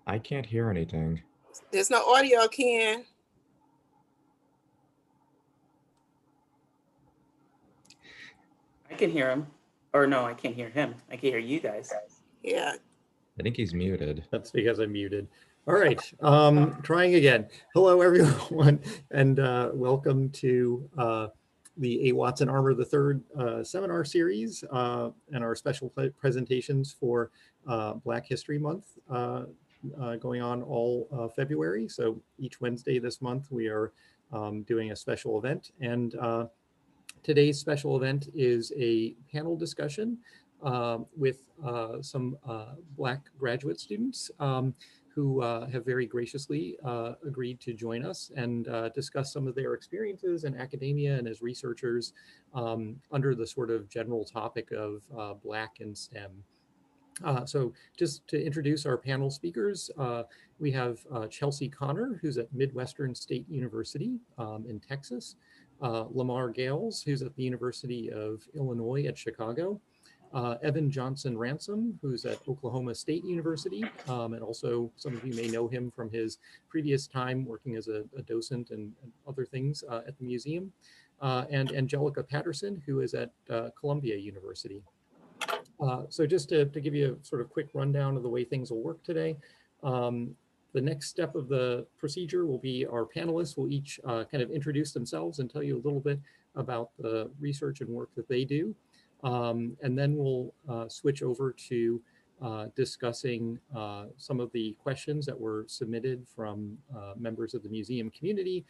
I can't hear anything. There's no audio, Ken. I can hear him. Or no, I can't hear him. I can hear you guys. Yeah. I think he's muted. That's because I'm muted. All right, trying again. Hello, everyone, and welcome to the A. Watson Armour III seminar series and our special presentations for Black History Month going on all February. So each Wednesday this month, we are doing a special event. And today's special event is a panel discussion with some Black graduate students who have very graciously agreed to join us and discuss some of their experiences in academia and as researchers under the sort of general topic of Black and STEM. So just to introduce our panel speakers, we have Chelsea Connor, who's at Midwestern State University in Texas, Lamar Gayles, who's at the University of Illinois at Chicago, Evan Johnson-Ransom, who's at Oklahoma State University, and also some of you may know him from his previous time working as a docent and other things at the museum, and Angelica Patterson, who is at Columbia University. So just to give you a sort of quick rundown of the way things will work today, the next step of the procedure will be our panelists will each kind of introduce themselves and tell you a little bit about the research and work that they do. And then we'll switch over to discussing some of the questions that were submitted from members of the museum community,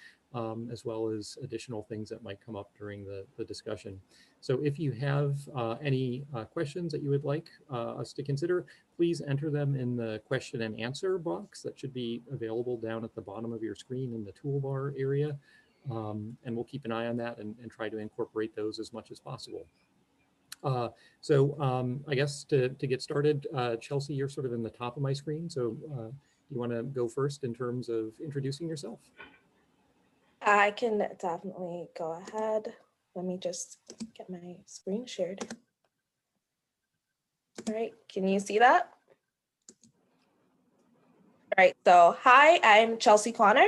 as well as additional things that might come up during the discussion. So if you have any questions that you would like us to consider, please enter them in the question and answer box that should be available down at the bottom of your screen in the toolbar area. And we'll keep an eye on that and try to incorporate those as much as possible. I guess to get started, Chelsea, you're sort of in the top of my screen. So you want to go first in terms of introducing yourself? I can definitely go ahead. Let me just get my screen shared. All right, can you see that? All right, so hi, I'm Chelsea Connor.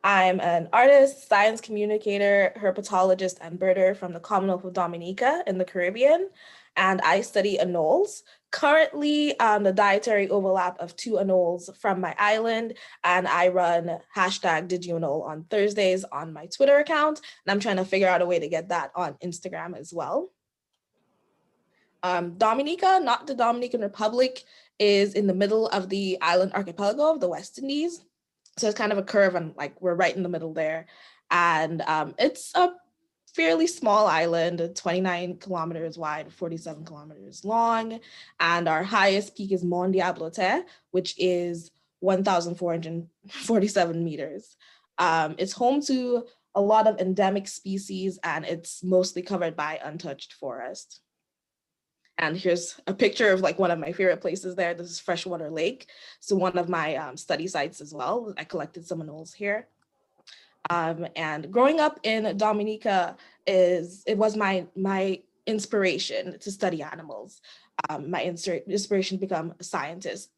I'm an artist, science communicator, herpetologist, and birder from the Commonwealth of Dominica in the Caribbean, and I study anoles. Currently, the dietary overlap of 2 anoles from my island, and I run #DidYouAnole on Thursdays on my Twitter account, and I'm trying to figure out a way to get that on Instagram as well. Dominica, not the Dominican Republic, is in the middle of the island archipelago of the West Indies. So it's kind of a curve and like we're right in the middle there. And it's a fairly small island, 29 kilometers wide, 47 kilometers long. And our highest peak is Mont Diablotin, which is 1,447 meters. It's home to a lot of endemic species and it's mostly covered by untouched forest. And here's a picture of like one of my favorite places there. This is Freshwater Lake. So one of my study sites as well. I collected some anoles here. And growing up in Dominica was my inspiration to study animals. My inspiration to become a scientist.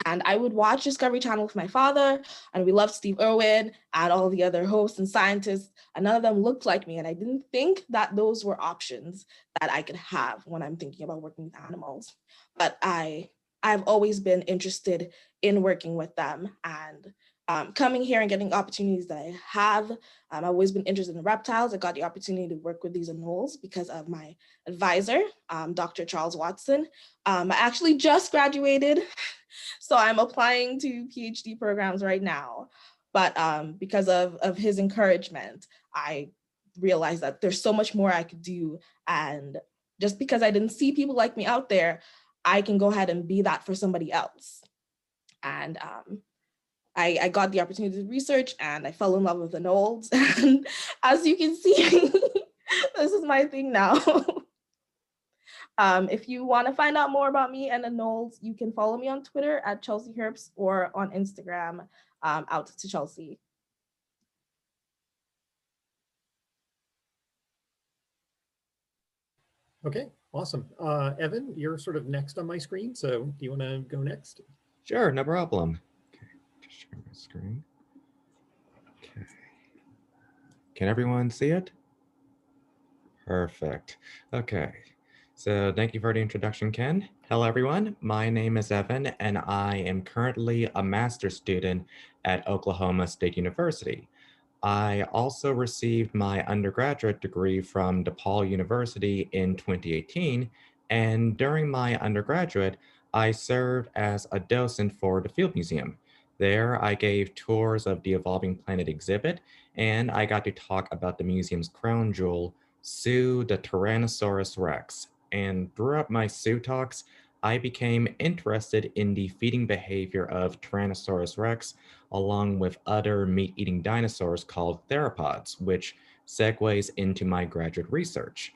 And I would watch Discovery Channel with my father, and we loved Steve Irwin and all the other hosts and scientists, and none of them looked like me. And I didn't think that those were options that I could have when I'm thinking about working with animals. But I've always been interested in working with them and coming here and getting opportunities that I have. I've always been interested in reptiles. I got the opportunity to work with these anoles because of my advisor, Dr. Charles Watson. I actually just graduated, so I'm applying to PhD programs right now. But because of his encouragement, I realized that there's so much more I could do. And just because I didn't see people like me out there, I can go ahead and be that for somebody else. And I got the opportunity to research and I fell in love with anoles. And as you can see, this is my thing now. If you want to find out more about me and anoles, you can follow me on Twitter at Chelsea Herps or on Instagram, out to Chelsea. Okay, awesome. Evan, you're sort of next on my screen, so do you want to go next? Sure, no problem. share my screen. Okay. Can everyone see it? Perfect. Okay. So thank you for the introduction, Ken. Hello, everyone. My name is Evan, and I am currently a master's student at Oklahoma State University. I also received my undergraduate degree from DePaul University in 2018, and during my undergraduate, I served as a docent for the Field Museum. There, I gave tours of the Evolving Planet exhibit, and I got to talk about the museum's crown jewel, Sue the Tyrannosaurus Rex. And throughout my Sue talks, I became interested in the feeding behavior of Tyrannosaurus Rex along with other meat-eating dinosaurs called theropods, which segues into my graduate research.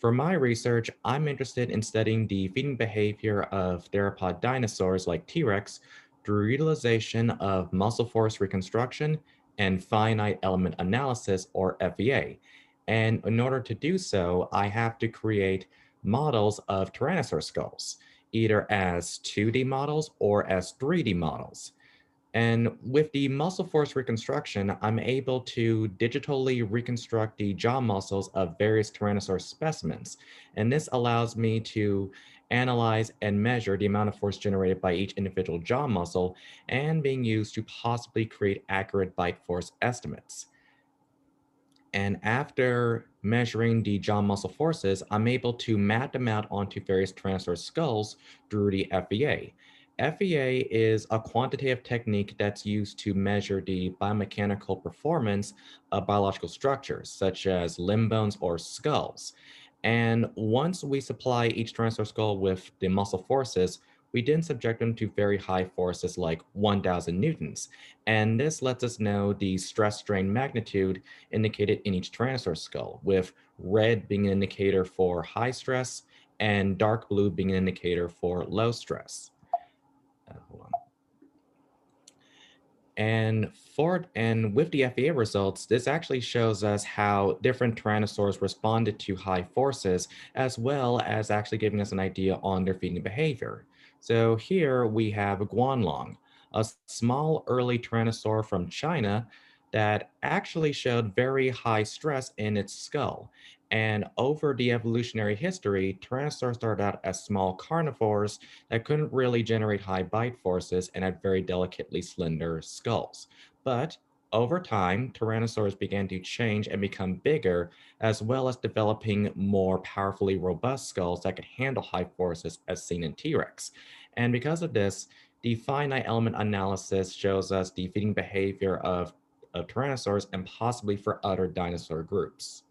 For my research, I'm interested in studying the feeding behavior of theropod dinosaurs like T-Rex through utilization of muscle force reconstruction and finite element analysis, or FEA. And in order to do so, I have to create models of Tyrannosaur skulls, either as 2D models or as 3D models. And with the muscle force reconstruction, I'm able to digitally reconstruct the jaw muscles of various Tyrannosaurus specimens. And this allows me to analyze and measure the amount of force generated by each individual jaw muscle and being used to possibly create accurate bite force estimates. And after measuring the jaw muscle forces, I'm able to map them out onto various Tyrannosaurus skulls through the FEA. FEA is a quantitative technique that's used to measure the biomechanical performance of biological structures, such as limb bones or skulls. And once we supply each Tyrannosaurus skull with the muscle forces, we then subject them to very high forces like 1,000 newtons. And this lets us know the stress strain magnitude indicated in each Tyrannosaurus skull, with red being an indicator for high stress and dark blue being an indicator for low stress. Hold on. And with the FEA results, this actually shows us how different tyrannosaurs responded to high forces, as well as actually giving us an idea on their feeding behavior. So here we have Guanlong, a small early tyrannosaur from China that actually showed very high stress in its skull. And over the evolutionary history, tyrannosaurs started out as small carnivores that couldn't really generate high bite forces and had very delicately slender skulls. But over time, tyrannosaurs began to change and become bigger, as well as developing more powerfully robust skulls that could handle high forces as seen in T-Rex. And because of this, the finite element analysis shows us the feeding behavior of tyrannosaurs and possibly for other dinosaur groups.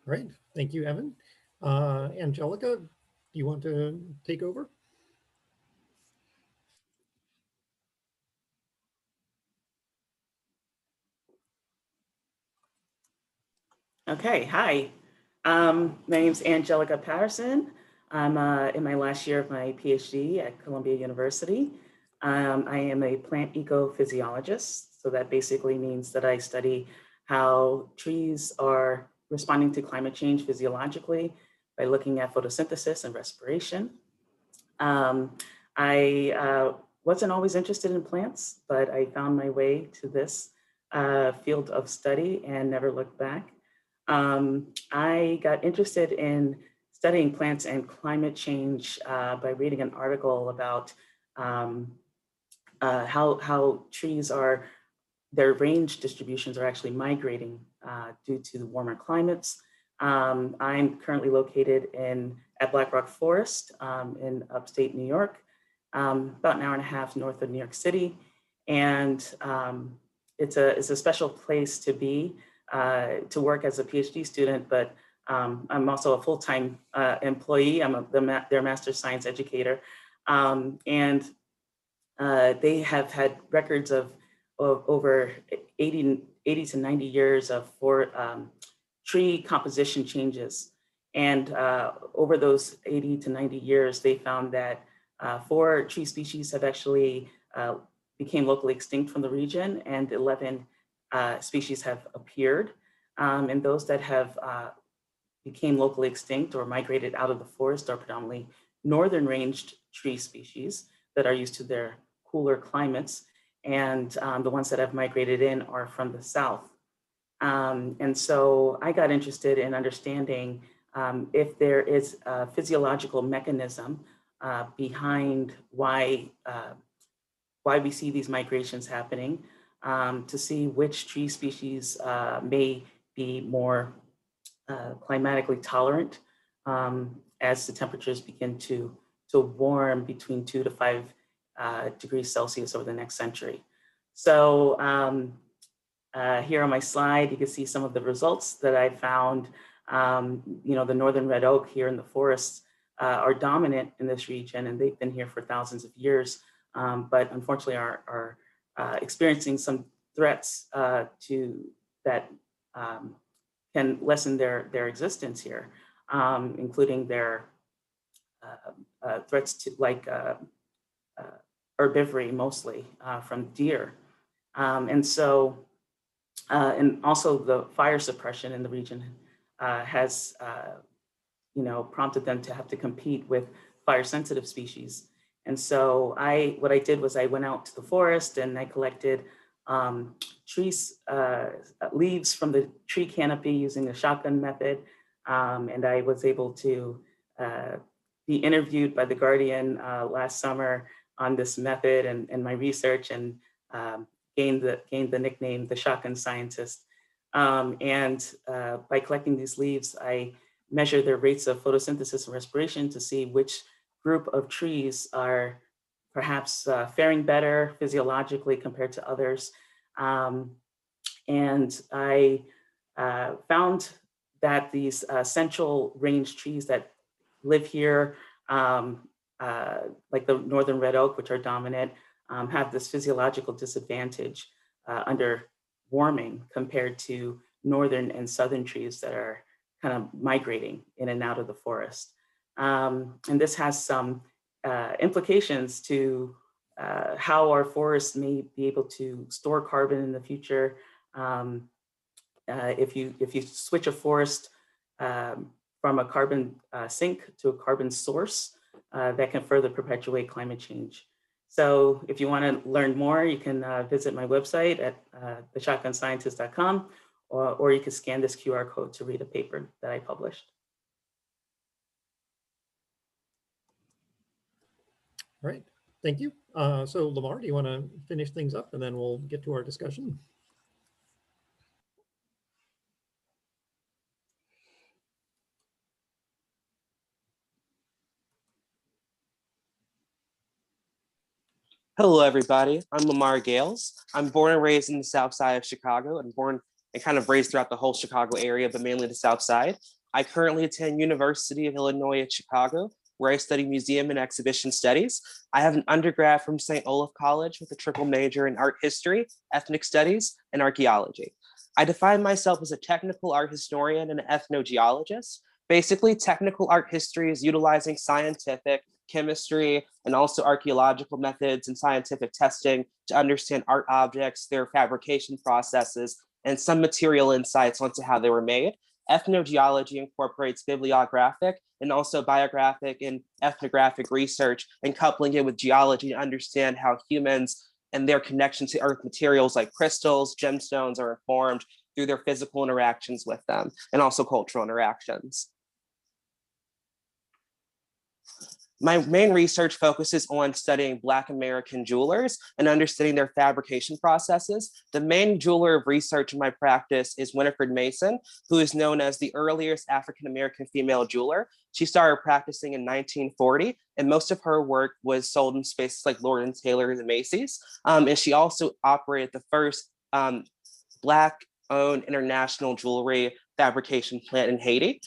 Right. Thank you, Evan. Angelica, do you want to take over? Okay, hi. My name's Angelica Patterson. I'm in my last year of my PhD at Columbia University. I am a plant ecophysiologist. So that basically means that I study how trees are responding to climate change physiologically by looking at photosynthesis and respiration. I wasn't always interested in plants, but I found my way to this field of study and never looked back. I got interested in studying plants and climate change by reading an article about how trees are, their range distributions are actually migrating due to the warmer climates. I'm currently located at Black Rock Forest in upstate New York, about an hour and a half north of New York City. And it's a special place to be, to work as a PhD student, but I'm also a full-time employee. I'm their master's science educator. And they have had records of over 80 to 90 years of tree composition changes. And over those 80 to 90 years, they found that 4 tree species have actually became locally extinct from the region, and 11 species have appeared. And those that have became locally extinct or migrated out of the forest are predominantly northern ranged tree species that are used to their cooler climates. And the ones that have migrated in are from the south. And so I got interested in understanding if there is a physiological mechanism behind why we see these migrations happening, to see which tree species may be more climatically tolerant as the temperatures begin to warm between 2 to 5 degrees Celsius over the next century. So here on my slide, you can see some of the results that I found. The northern red oak here in the forests are dominant in this region, and they've been here for thousands of years, but unfortunately are experiencing some threats to that can lessen their existence here, including their threats to like herbivory mostly from deer. And also the fire suppression in the region has prompted them to have to compete with fire sensitive species. And so what I did was I went out to the forest and I collected leaves from the tree canopy using the shotgun method. And I was able to be interviewed by The Guardian last summer on this method and my research, and gained the nickname, the shotgun scientist. By collecting these leaves, I measure their rates of photosynthesis and respiration to see which group of trees are perhaps faring better physiologically compared to others. And I found that these central range trees that live here, like the northern red oak, which are dominant, have this physiological disadvantage under warming compared to northern and southern trees that are kind of migrating in and out of the forest. And this has some implications to how our forests may be able to store carbon in the future. If you switch a forest from a carbon sink to a carbon source, that can further perpetuate climate change. So if you want to learn more, you can visit my website at theshotgunscientist.com, or you can scan this QR code to read a paper that I published. All right, thank you. So Lamar, do you want to finish things up and then we'll get to our discussion? Hello, everybody. I'm Lamar Gayles. I'm born and raised in the South Side of Chicago, and born and kind of raised throughout the whole Chicago area, but mainly the South Side. I currently attend University of Illinois at Chicago, where I study museum and exhibition studies. I have an undergrad from St. Olaf College with a triple major in art history, ethnic studies, and archaeology. I define myself as a technical art historian and an ethnogeologist. Basically, technical art history is utilizing scientific, chemistry, and also archaeological methods and scientific testing to understand art objects, their fabrication processes, and some material insights onto how they were made. Ethnogeology incorporates bibliographic and also biographic and ethnographic research, and coupling it with geology to understand how humans and their connection to earth materials like crystals, gemstones are informed through their physical interactions with them, and also cultural interactions. My main research focuses on studying Black American jewelers and understanding their fabrication processes. The main jeweler of research in my practice is Winifred Mason, who is known as the earliest African-American female jeweler. She started practicing in 1940, and most of her work was sold in spaces like Lord & Taylor and Macy's. And she also operated the first Black-owned international jewelry fabrication plant in Haiti,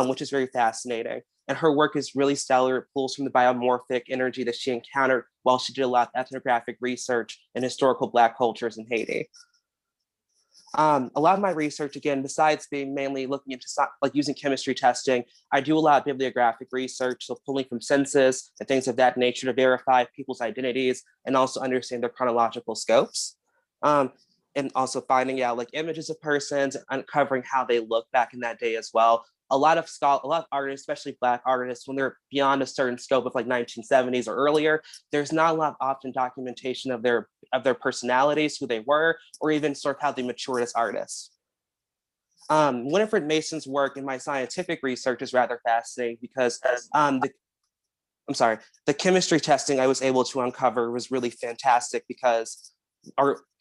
which is very fascinating. And her work is really stellar. It pulls from the biomorphic energy that she encountered while she did a lot of ethnographic research in historical Black cultures in Haiti. A lot of my research, again, besides being mainly looking into like using chemistry testing, I do a lot of bibliographic research, so pulling from census and things of that nature to verify people's identities and also understand their chronological scopes. And also finding out like images of persons, uncovering how they look back in that day as well, a lot of artists, especially Black artists, when they're beyond a certain scope of like 1970s or earlier, there's not a lot of often documentation of their personalities, who they were, or even sort of how they matured as artists. Winifred Mason's work in my scientific research is rather fascinating because the chemistry testing I was able to uncover was really fantastic because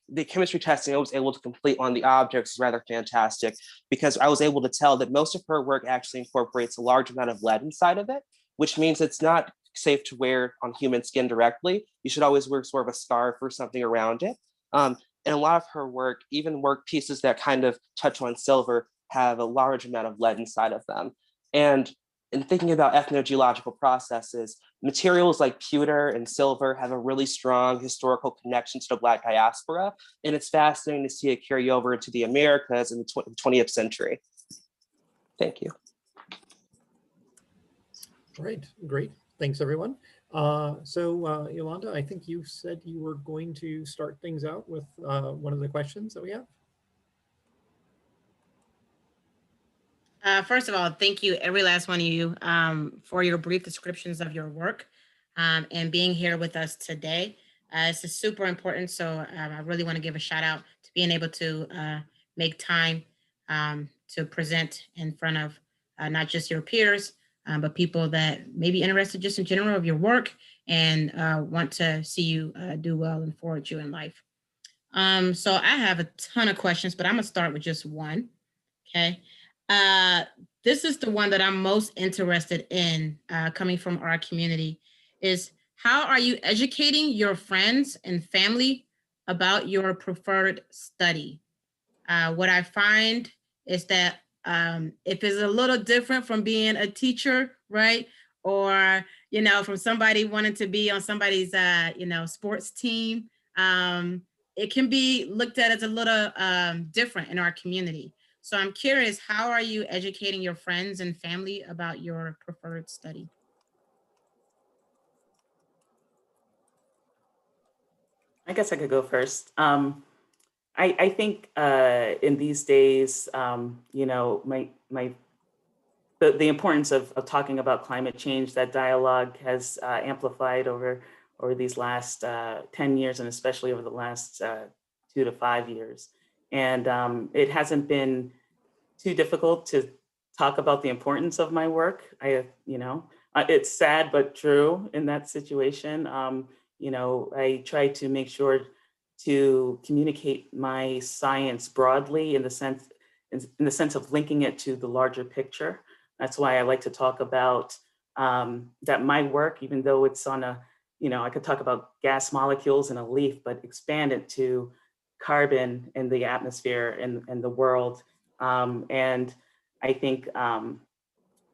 the chemistry testing I was able to complete on the objects is rather fantastic because I was able to tell that most of her work actually incorporates a large amount of lead inside of it, which means it's not safe to wear on human skin directly. You should always wear sort of a scarf or something around it. And a lot of her work, even work pieces that kind of touch on silver, have a large amount of lead inside of them. And in thinking about ethnogeological processes, materials like pewter and silver have a really strong historical connection to the Black diaspora, and it's fascinating to see it carry over into the Americas in the 20th century. Thank you. All right, great. Thanks, everyone. So Ylanda, I think you said you were going to start things out with one of the questions that we have. First of all, thank you, every last one of you, for your brief descriptions of your work and being here with us today. This is super important, so I really want to give a shout out to being able to make time to present in front of not just your peers, but people that may be interested just in general of your work and want to see you do well and forward you in life. So I have a ton of questions, but I'm gonna start with just one, okay? This is the one that I'm most interested in coming from our community is how are you educating your friends and family about your preferred study? What I find is that if it's a little different from being a teacher, right? Or, you know, from somebody wanting to be on somebody's, you know, sports team, it can be looked at as a little different in our community. So I'm curious, how are you educating your friends and family about your preferred study? I guess I could go first. I think in these days, you know, the importance of talking about climate change, that dialogue has amplified over these last 10 years, and especially over the last 2 to 5 years. And it hasn't been too difficult to talk about the importance of my work. You know, it's sad but true in that situation. You know, I try to make sure to communicate my science broadly in the sense of linking it to the larger picture. That's why I like to talk about that my work, even though it's on a, you know, I could talk about gas molecules in a leaf, but expand it to carbon in the atmosphere and the world. And I think,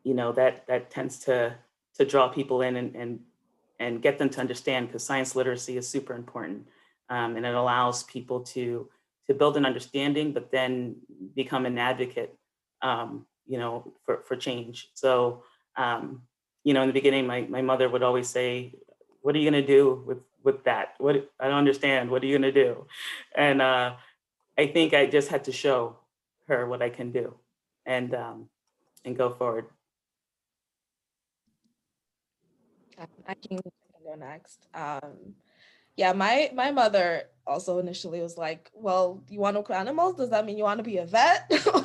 you know, that tends to draw people in and get them to understand, because science literacy is super important. And it allows people to build an understanding, but then become an advocate, you know, for change. So, you know, in the beginning, my mother would always say, "What are you going to do with that? I don't understand. What are you going to do?" And I think I just had to show her what I can do, and go forward. I can go next. Yeah, my mother also initially was like, "Well, you want to work with animals? Does that mean you want to be a vet?" Or,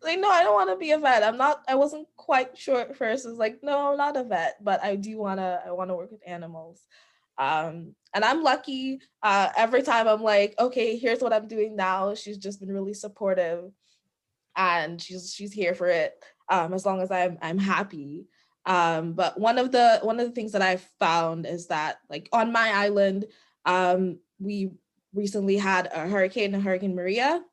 like, no, I don't want to be a vet. I wasn't quite sure at first. It's like, no, I'm not a vet, but I want to work with animals. And I'm lucky. Every time I'm like, okay, here's what I'm doing now. She's just been really supportive, and she's here for it as long as I'm happy. But one of the things that I've found is that, like, on my island, we recently had Hurricane Maria,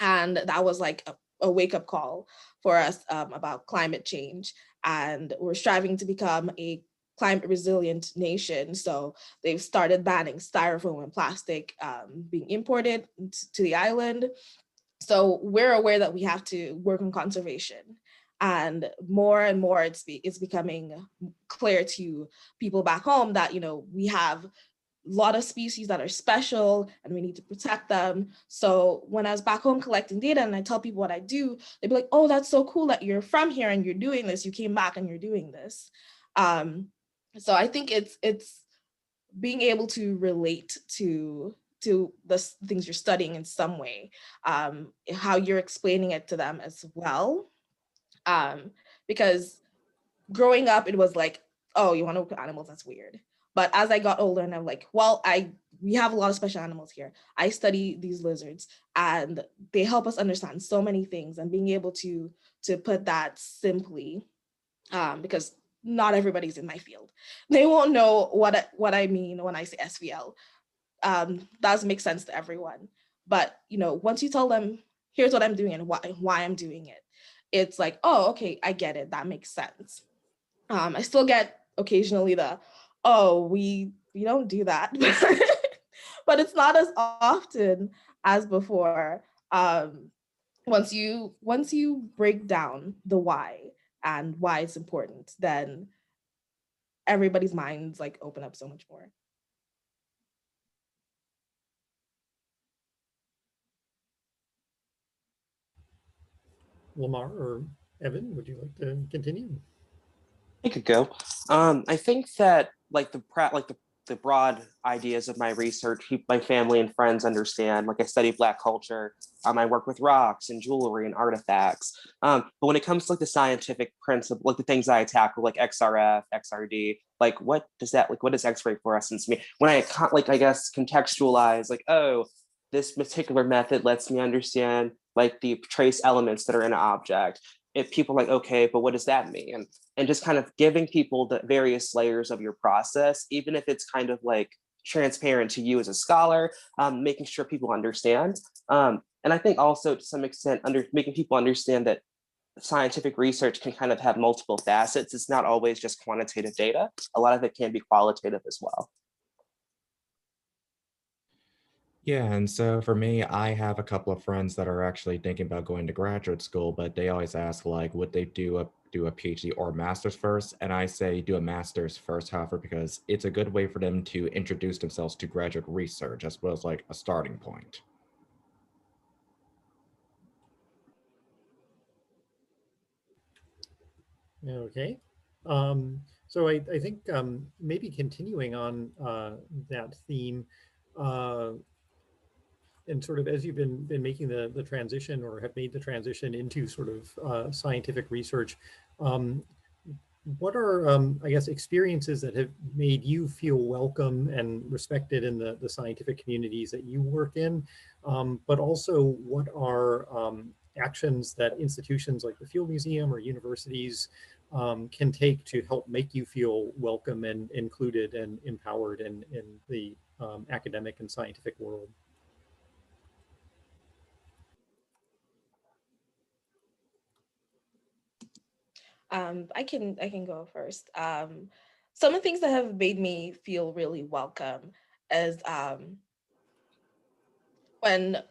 and that was like a wake-up call for us about climate change. And we're striving to become a climate resilient nation. So they've started banning styrofoam and plastic being imported to the island. So we're aware that we have to work on conservation, and more it's becoming clear to people back home that, you know, we have lot of species that are special and we need to protect them. So when I was back home collecting data and I tell people what I do, they'd be like, oh, that's so cool that you're from here and you're doing this. You came back and you're doing this. So I think it's being able to relate to the things you're studying in some way, how you're explaining it to them as well. Because growing up, it was like, oh, you want to work with animals? That's weird. But as I got older and I'm like, well, we have a lot of special animals here. I study these lizards and they help us understand so many things, and being able to put that simply, because not everybody's in my field. They won't know what I mean when I say SVL. Does make sense to everyone. But once you tell them, here's what I'm doing and why I'm doing it, it's like, oh, okay, I get it. That makes sense. I still get occasionally oh, we don't do that, but it's not as often as before. Once you break down the why and why it's important, then everybody's minds like open up so much more. Lamar or Evan, would you like to continue? I could go. I think that the broad ideas of my research, my family and friends understand. Like I study Black culture. I work with rocks and jewelry and artifacts. But when it comes to like the scientific principle, like the things I tackle, like XRF, XRD, like what does X-ray fluorescence mean? When I guess contextualize, like, oh, this particular method lets me understand like the trace elements that are in an object. If people are like, okay, but what does that mean? And just kind of giving people the various layers of your process, even if it's kind of like transparent to you as a scholar, making sure people understand. And I think also to some extent, making people understand that scientific research can kind of have multiple facets. It's not always just quantitative data. A lot of it can be qualitative as well. Yeah, and so for me, I have a couple of friends that are actually thinking about going to graduate school, but they always ask like, would they do a PhD or a master's first? And I say do a master's first, however, because it's a good way for them to introduce themselves to graduate research as well as like a starting point. Okay. So I think maybe continuing on that theme, and sort of as you've been making the transition or have made the transition into sort of scientific research, what are, I guess, experiences that have made you feel welcome and respected in the scientific communities that you work in? But also, what are actions that institutions like the Field Museum or universities can take to help make you feel welcome and included and empowered in the academic and scientific world? I can go first. Some of the things that have made me feel really welcome is when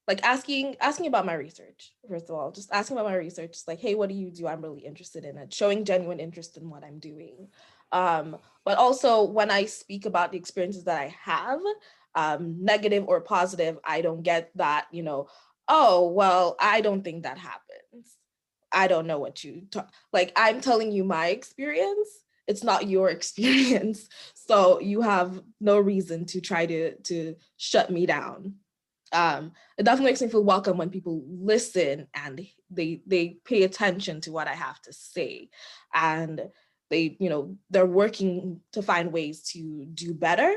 like asking about my research. First of all, just asking about my research. It's like, hey, what do you do? I'm really interested in it. Showing genuine interest in what I'm doing. But also when I speak about the experiences that I have, negative or positive, I don't get that, oh, well, I don't think that happens. I don't know what you talk. Like, I'm telling you my experience. It's not your experience. So you have no reason to try to shut me down. It definitely makes me feel welcome when people listen and they pay attention to what I have to say, and they're working to find ways to do better,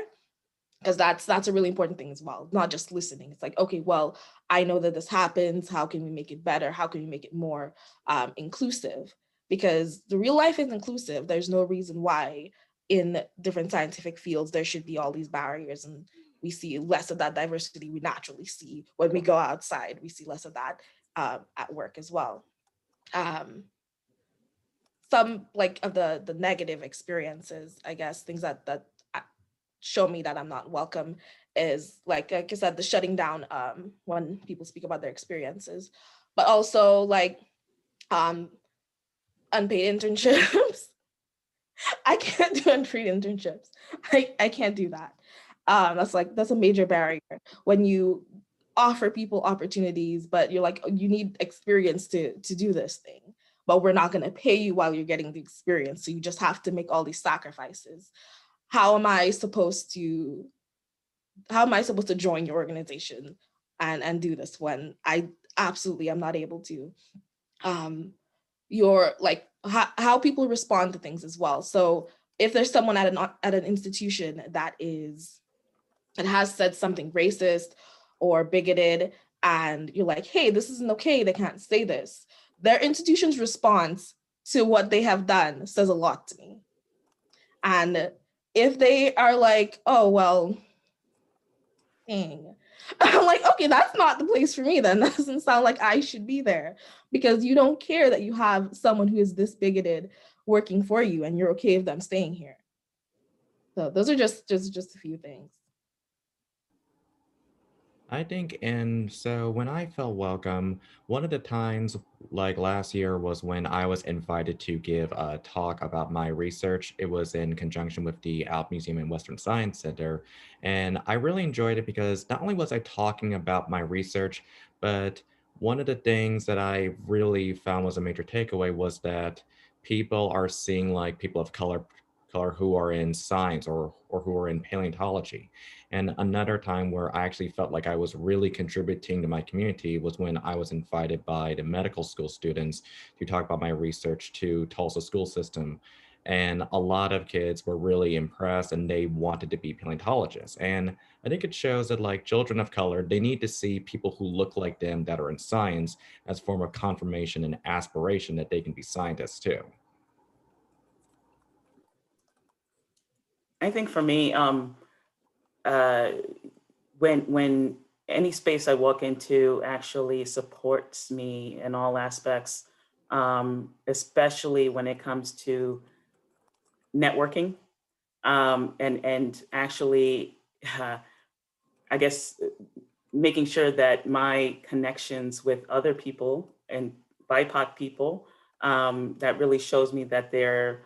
because that's a really important thing as well. Not just listening. It's like, okay, well, I know that this happens. How can we make it better? How can we make it more inclusive? Because the real life is inclusive. There's no reason why in different scientific fields there should be all these barriers, and we see less of that diversity we naturally see when we go outside. We see less of that at work as well. Some like of the negative experiences, I guess, things that show me that I'm not welcome is like I said, the shutting down when people speak about their experiences, but also like unpaid internships. I can't do unpaid internships. I can't do that. That's a major barrier when you offer people opportunities, but you're like, you need experience to do this thing, but we're not going to pay you while you're getting the experience. So you just have to make all these sacrifices. How am I supposed to join your organization and do this when I absolutely am not able to? Your like how people respond to things as well. So if there's someone at an institution that has said something racist or bigoted, and you're like, hey, this isn't okay, they can't say this, their institution's response to what they have done says a lot to me. And if they are like, oh, well, dang, I'm like, okay, that's not the place for me then. That doesn't sound like I should be there, because you don't care that you have someone who is this bigoted working for you and you're okay with them staying here. So those are just a few things. I think, and so when I felt welcome, one of the times like last year was when I was invited to give a talk about my research. It was in conjunction with the Alp Museum and Western Science Center. And I really enjoyed it because not only was I talking about my research, but one of the things that I really found was a major takeaway was that people are seeing like people of color who are in science or who are in paleontology. And another time where I actually felt like I was really contributing to my community was when I was invited by the medical school students to talk about my research to Tulsa school system. And a lot of kids were really impressed and they wanted to be paleontologists. And I think it shows that like children of color, they need to see people who look like them that are in science as a form of confirmation and aspiration that they can be scientists too. I think for me, when any space I walk into actually supports me in all aspects, especially when it comes to networking, and actually, I guess, making sure that my connections with other people and BIPOC people, that really shows me that they're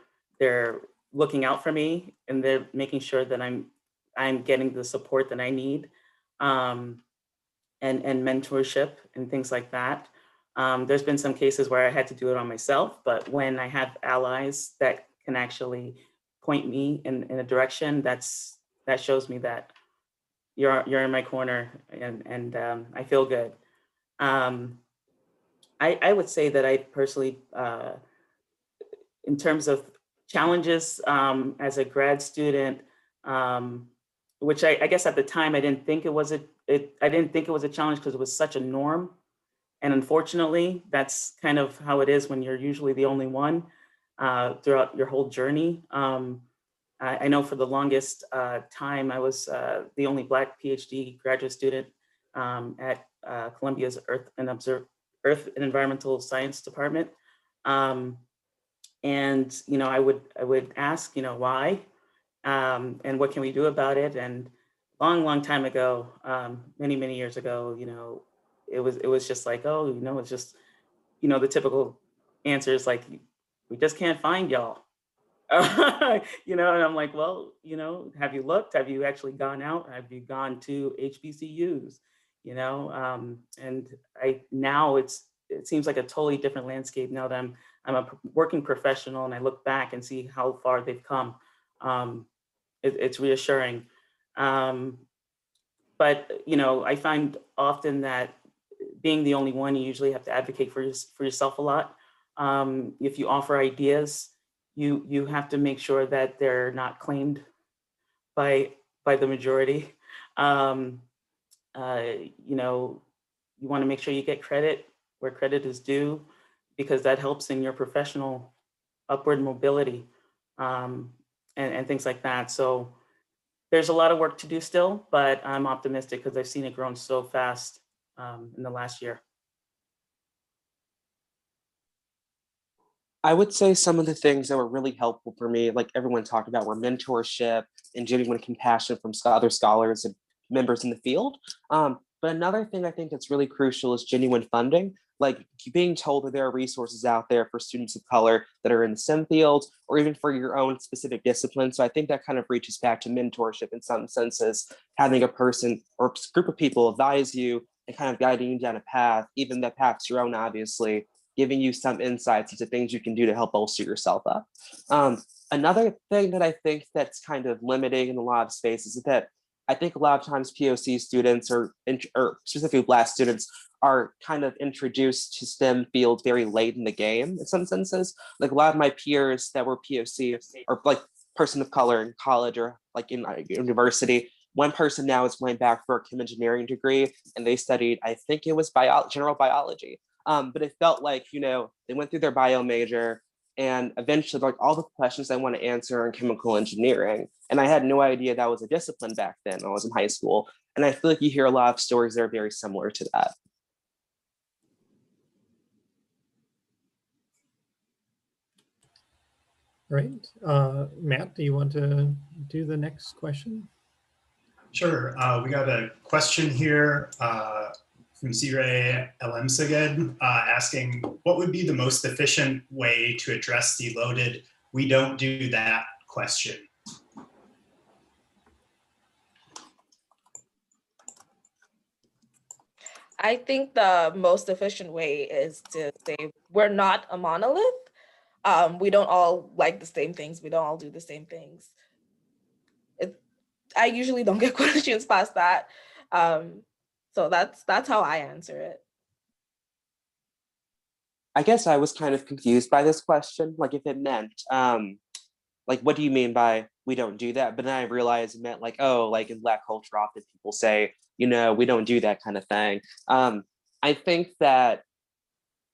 looking out for me and they're making sure that I'm getting the support that I need, um, and mentorship and things like that. There's been some cases where I had to do it on myself, but when I have allies that can actually point me in a direction, that shows me that you're in my corner, and I feel good. Um, I would say that I personally, in terms of challenges, as a grad student, um, which I guess at the time I didn't think it was I didn't think it was a challenge because it was such a norm. And unfortunately, that's kind of how it is when you're usually the only one, throughout your whole journey. I know for the longest time, I was the only Black PhD graduate student, at Columbia's Earth and Environmental Science Department. Um, and I would ask, why, and what can we do about it? And long time ago, many years ago, it was just like, oh, it's just, the typical answer is like, we just can't find y'all. And I'm like, well, have you looked? Have you actually gone out? Have you gone to HBCUs? And now it seems like a totally different landscape now that I'm a working professional and I look back and see how far they've come. It's reassuring. But I find often that being the only one, you usually have to advocate for yourself a lot. If you offer ideas, you have to make sure that they're not claimed by the majority. You want to make sure you get credit where credit is due, because that helps in your professional upward mobility, and things like that. So there's a lot of work to do still, but I'm optimistic because I've seen it grown so fast, in the last year. I would say some of the things that were really helpful for me, like everyone talked about, were mentorship and genuine compassion from other scholars and members in the field. But another thing I think that's really crucial is genuine funding. like being told that there are resources out there for students of color that are in the STEM field or even for your own specific discipline. So I think that kind of reaches back to mentorship in some senses, having a person or group of people advise you and kind of guiding you down a path, even that path's your own, obviously, giving you some insights into things you can do to help bolster yourself up. Another thing that I think that's kind of limiting in a lot of spaces is that I think a lot of times POC students or specifically Black students are kind of introduced to STEM fields very late in the game in some senses. Like a lot of my peers that were POC or like person of color in college or like in university, one person now is going back for a chem engineering degree and they studied, I think it was general biology. But it felt like, you know, they went through their bio major and eventually like all the questions I want to answer in chemical engineering. And I had no idea that was a discipline back then when I was in high school. And I feel like you hear a lot of stories that are very similar to that. Right. Matt, do you want to do the next question? Sure. We got a question here from Zire Elemseged asking, what would be the most efficient way to address the loaded "we don't do that" question? I think the most efficient way is to say we're not a monolith. We don't all like the same things. We don't all do the same things. I usually don't get questions past that. So that's how I answer it. I guess I was kind of confused by this question, like if it meant, like, what do you mean by we don't do that? But then I realized it meant like, oh, like in Black culture, often people say, you know, we don't do that kind of thing. I think that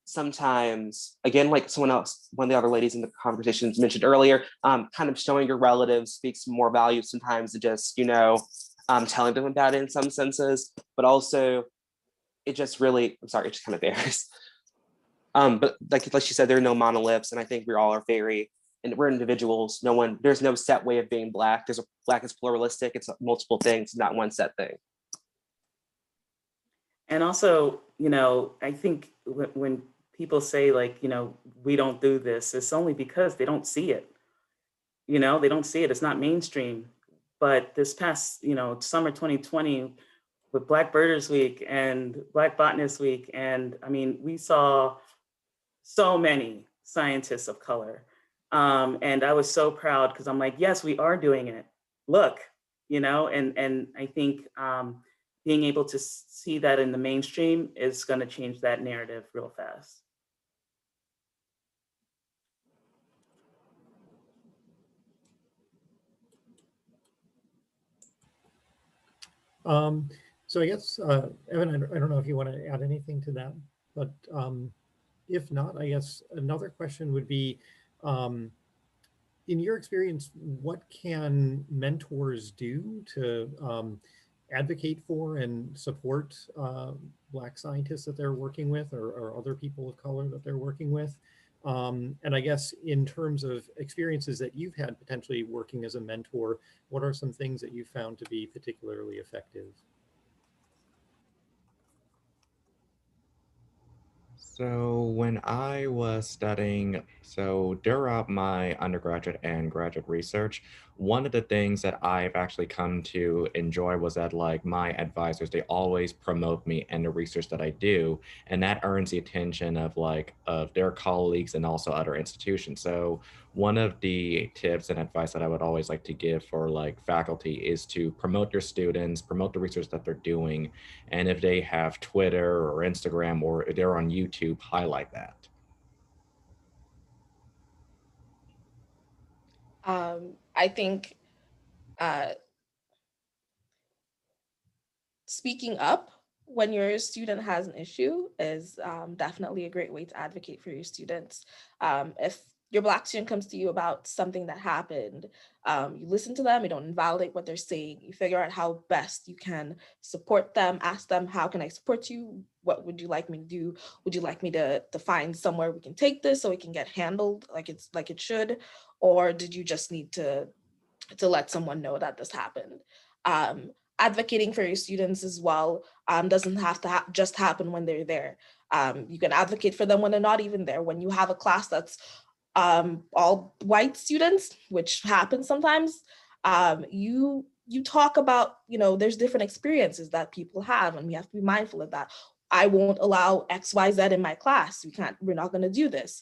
sometimes, again, like someone else, one of the other ladies in the conversations mentioned earlier, kind of showing your relatives speaks more value sometimes than just, you know, telling them about it in some senses, but also it just really, I'm sorry, it just kind of varies. But like she said, there are no monoliths, and I think we all are very, and we're individuals. There's no set way of being Black. Black is pluralistic. It's multiple things, not one set thing. And also, you know, I think when people say like, you know, we don't do this, it's only because they don't see it. You know, they don't see it. It's not mainstream. But this past, you know, summer 2020 with Black Birders Week and Black Botanist Week, and I mean, we saw so many scientists of color. And I was so proud because I'm like, yes, we are doing it. Look, you know, and I think being able to see that in the mainstream is going to change that narrative real fast. So I guess, Evan, I don't know if you want to add anything to that, but if not, I guess another question would be, in your experience, what can mentors do to advocate for and support Black scientists that they're working with or other people of color that they're working with? And I guess in terms of experiences that you've had potentially working as a mentor, what are some things that you found to be particularly effective? So when I was studying, so throughout my undergraduate and graduate research, one of the things that I've actually come to enjoy was that like my advisors, they always promote me and the research that I do, and that earns the attention of like of their colleagues and also other institutions. So one of the tips and advice that I would always like to give for like faculty is to promote your students, promote the research that they're doing, and if they have Twitter or Instagram or if they're on YouTube, highlight that. I think speaking up when your student has an issue is definitely a great way to advocate for your students. If your Black student comes to you about something that happened, you listen to them, you don't invalidate what they're saying, you figure out how best you can support them, ask them, how can I support you? What would you like me to do? Would you like me to find somewhere we can take this so it can get handled like it should? Or did you just need to let someone know that this happened? Advocating for your students as well doesn't have to just happen when they're there. You can advocate for them when they're not even there. When you have a class that's all white students, which happens sometimes, you talk about, there's different experiences that people have, and we have to be mindful of that. I won't allow X, Y, Z in my class. We're not going to do this.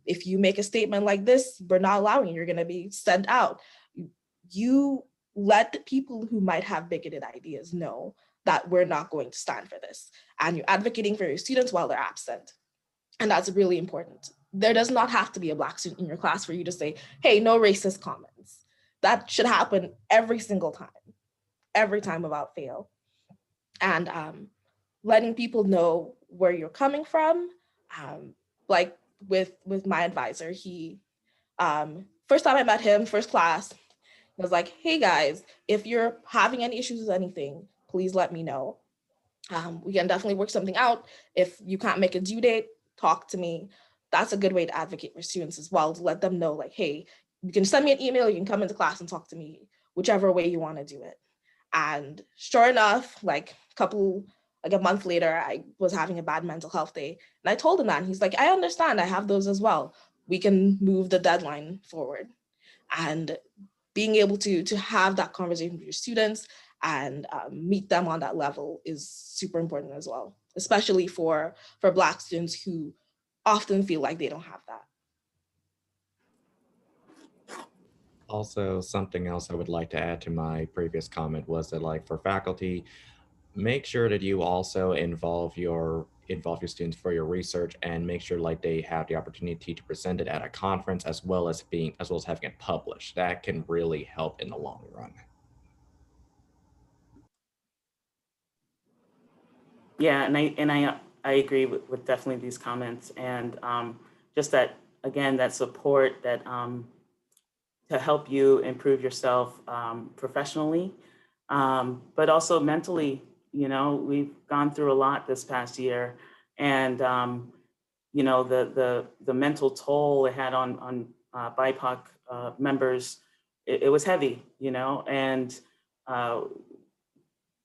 If you make a statement like this, we're not allowing it. You're going to be sent out. You let people who might have bigoted ideas know that we're not going to stand for this. And you're advocating for your students while they're absent. And that's really important. There does not have to be a Black student in your class for you to say, hey, no racist comments. That should happen every single time without fail. And letting people know where you're coming from. Like with my advisor, he, first time I met him, first class, he was like, hey guys, if you're having any issues with anything, please let me know. We can definitely work something out. If you can't make a due date, talk to me. That's a good way to advocate for students as well, to let them know like, hey, you can send me an email, you can come into class and talk to me, whichever way you want to do it. And sure enough, like a month later, I was having a bad mental health day. And I told him that, and he's like, I understand, I have those as well. We can move the deadline forward. And being able to have that conversation with your students and meet them on that level is super important as well, especially for Black students who often feel like they don't have that. Also, something else I would like to add to my previous comment was that, like, for faculty, make sure that you also involve your students for your research, and make sure like they have the opportunity to present it at a conference, as well as having it published. That can really help in the long run. Yeah, and I agree with definitely these comments, and just that, again, that support that to help you improve yourself professionally, but also mentally. We've gone through a lot this past year, and the mental toll it had on BIPOC members, it was heavy, and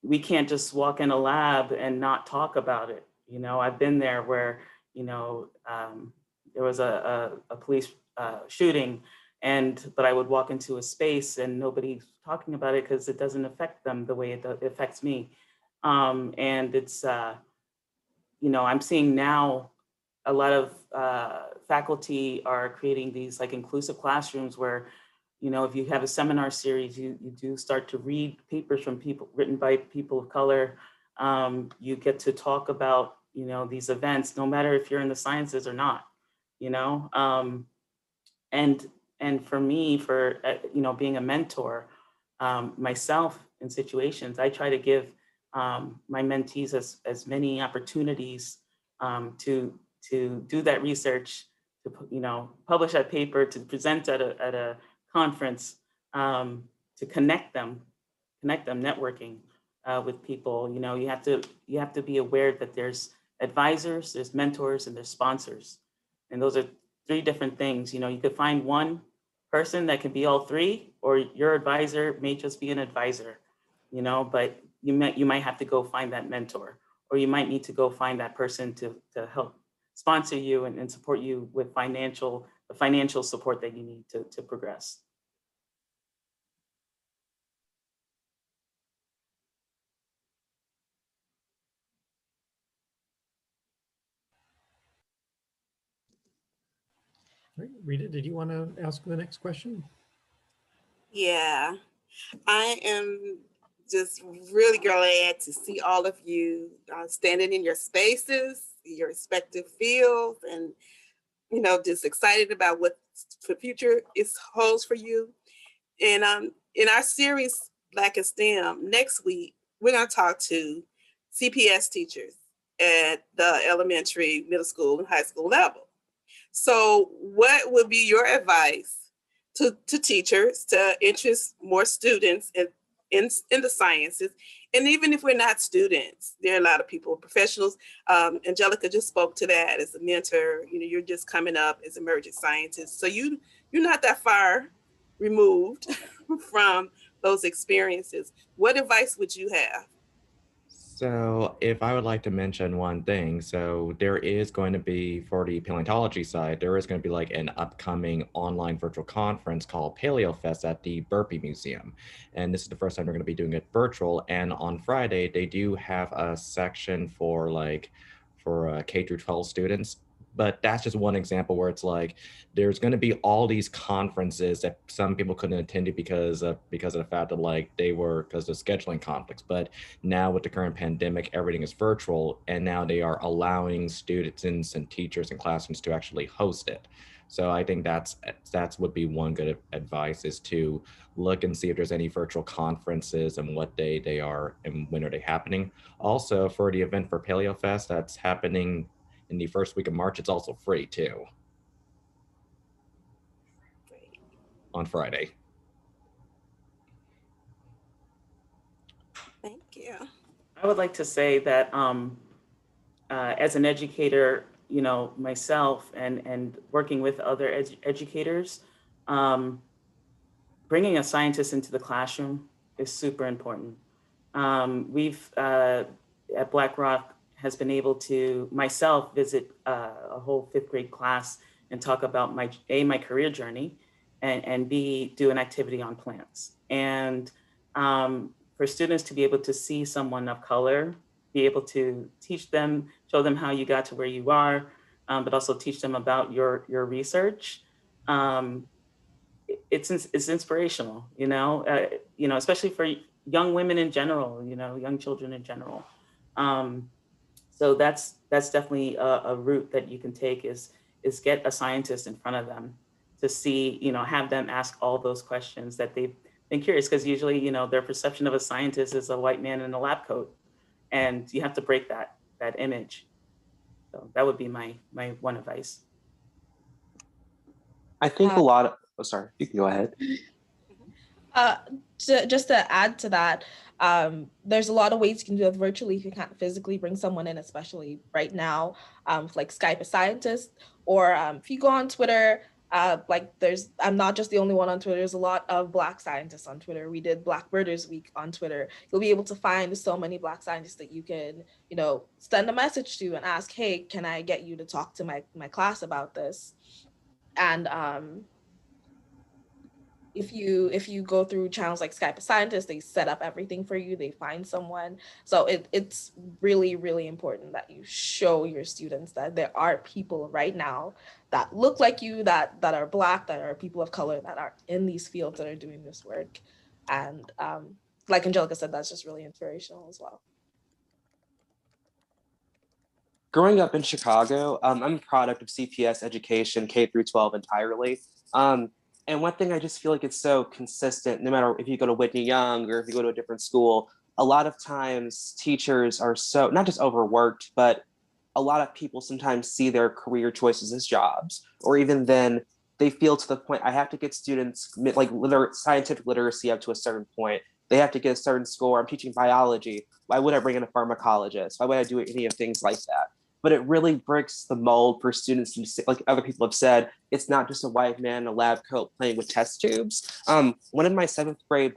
we can't just walk in a lab and not talk about it. I've been there where, there was a police shooting, but I would walk into a space and nobody's talking about it because it doesn't affect them the way it affects me. And it's, I'm seeing now a lot of faculty are creating these like inclusive classrooms where, if you have a seminar series, you do start to read papers from people written by people of color. You get to talk about, these events, no matter if you're in the sciences or not, and for me, being a mentor myself in situations, I try to give my mentees as many opportunities to do that research, to publish that paper, to present at a conference, to connect them, networking with people. You have to be aware that there's advisors, there's mentors, and there's sponsors, and those are three different things. You could find one person that can be all three, or your advisor may just be an advisor, but you might have to go find that mentor, or you might need to go find that person to help sponsor you and support you with the financial support that you need to progress. All right, Reda, did you want to ask the next question? Yeah, I am just really glad to see all of you standing in your spaces, your respective fields, and just excited about what the future holds for you. And in our series, Black in STEM, next week, we're going to talk to CPS teachers at the elementary, middle school, and high school level. So what would be your advice to teachers to interest more students in the sciences? And even if we're not students, there are a lot of people, professionals. Angelica just spoke to that as a mentor. You're just coming up as emerging scientists. So you're not that far removed from those experiences. What advice would you have? So if I would like to mention one thing, so there is going to be, for the paleontology side, there is going to be like an upcoming online virtual conference called PaleoFest at the Burpee Museum. And this is the first time we're going to be doing it virtual. And on Friday, they do have a section for K through 12 students. But that's just one example where it's like there's going to be all these conferences that some people couldn't attend because of the fact that like they were because of scheduling conflicts. But now with the current pandemic, everything is virtual, and now they are allowing students and teachers and classrooms to actually host it. So I think that's would be one good advice, is to look and see if there's any virtual conferences and what day they are and when are they happening. Also, for the event for PaleoFest that's happening in the first week of March, it's also free too on Friday. Thank you. I would like to say that as an educator, you know, myself and working with other educators, bringing a scientist into the classroom is super important. We've at Blackrock has been able to myself visit a whole 5th grade class and talk about my career journey, and B, do an activity on plants. And for students to be able to see someone of color, be able to teach them, show them how you got to where you are, but also teach them about your research. It's inspirational, you know, especially for young women in general, you know, young children in general. So that's definitely a route that you can take, is get a scientist in front of them to see, you know, have them ask all those questions that they've been curious, because usually, you know, their perception of a scientist is a white man in a lab coat, and you have to break that image. So that would be my one advice. I think a lot of, oh, sorry, you can go ahead. Just to add to that, there's a lot of ways you can do it virtually if you can't physically bring someone in, especially right now, like Skype a scientist, or if you go on Twitter, I'm not just the only one on Twitter. There's a lot of Black scientists on Twitter. We did Black Birders Week on Twitter. You'll be able to find so many Black scientists that you can, you know, send a message to and ask, hey, can I get you to talk to my class about this? And if you go through channels like Skype a Scientist, they set up everything for you, they find someone. So it's really, really important that you show your students that there are people right now that look like you, that are Black, that are people of color, that are in these fields, that are doing this work. And like Angelica said, that's just really inspirational as well. Growing up in Chicago, I'm a product of CPS education, K through 12 entirely. And one thing I just feel like it's so consistent, no matter if you go to Whitney Young or if you go to a different school, a lot of times teachers are so, not just overworked, but a lot of people sometimes see their career choices as jobs, or even then they feel to the point, I have to get students like scientific literacy up to a certain point. They have to get a certain score. I'm teaching biology. Why would I bring in a pharmacologist? Why would I do any of things like that? But it really breaks the mold for students to, like other people have said, it's not just a white man in a lab coat playing with test tubes. One of my 7th grade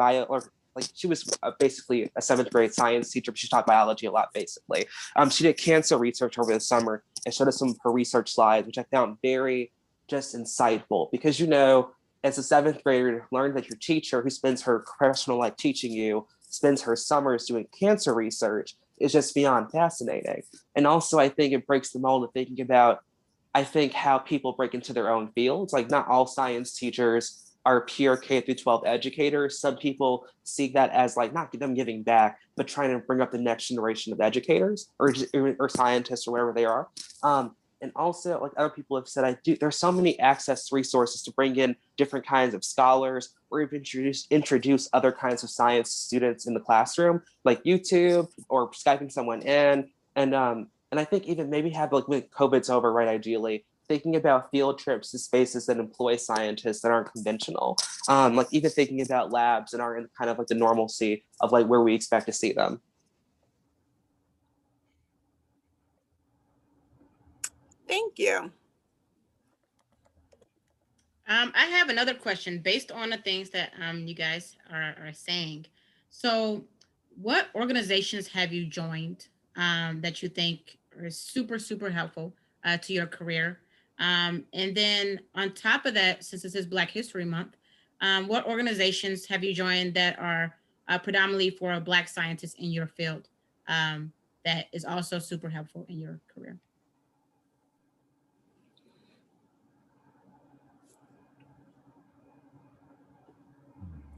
she was basically a 7th grade science teacher, but she taught biology a lot, basically. She did cancer research over the summer and showed us some of her research slides, which I found very just insightful, because, you know, as a 7th grader, learn that your teacher, who spends her professional life teaching you, spends her summers doing cancer research, is just beyond fascinating. And also, I think it breaks the mold of thinking about, I think, how people break into their own fields. Like, not all science teachers are pure K through 12 educators. Some people see that as like not them giving back, but trying to bring up the next generation of educators or scientists or wherever they are. And also, like other people have said, there's so many access resources to bring in different kinds of scholars, or even introduce other kinds of science students in the classroom, like YouTube or Skyping someone in. And I think even maybe have, like, when COVID's over, right, ideally, thinking about field trips to spaces that employ scientists that aren't conventional. Like even thinking about labs that aren't in kind of like the normalcy of like where we expect to see them. Thank you. I have another question based on the things that you guys are saying. So what organizations have you joined that you think are super, super helpful to your career? And then on top of that, since this is Black History Month, what organizations have you joined that are predominantly for Black scientists in your field that is also super helpful in your career?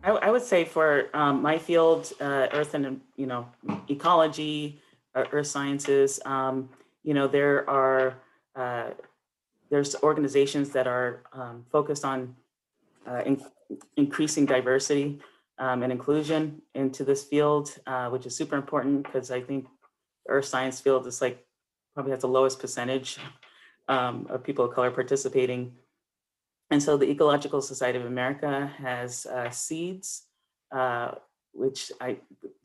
I would say for my field, earth and, ecology, earth sciences, there are, there's organizations that are focused on increasing diversity and inclusion into this field, which is super important because I think the earth science field is like probably has the lowest percentage of people of color participating. And so the Ecological Society of America has SEEDS, which